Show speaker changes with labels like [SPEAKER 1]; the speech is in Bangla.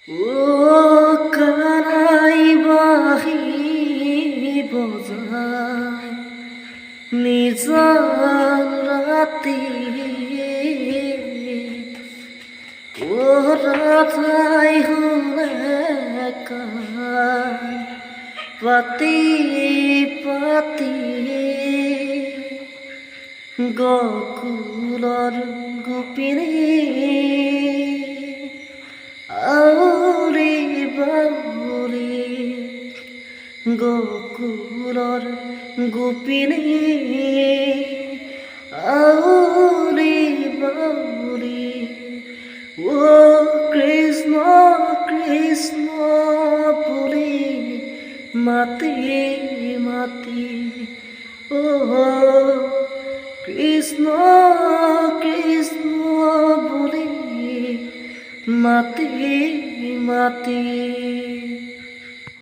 [SPEAKER 1] ও কানাই বাহি বজায় নিজান রাতে ও রাধাই হলে পাতি পাতি গকুলৰ গোপিনী আউৰি বাউৰি গকুলৰ গোপিনী আউৰি বাউৰি ও কৃষ্ণ কৃষ্ণ বুলি মাতি মাতি ও কৃষ্ণ কৃষ্ণ বুলি মাতি মাতি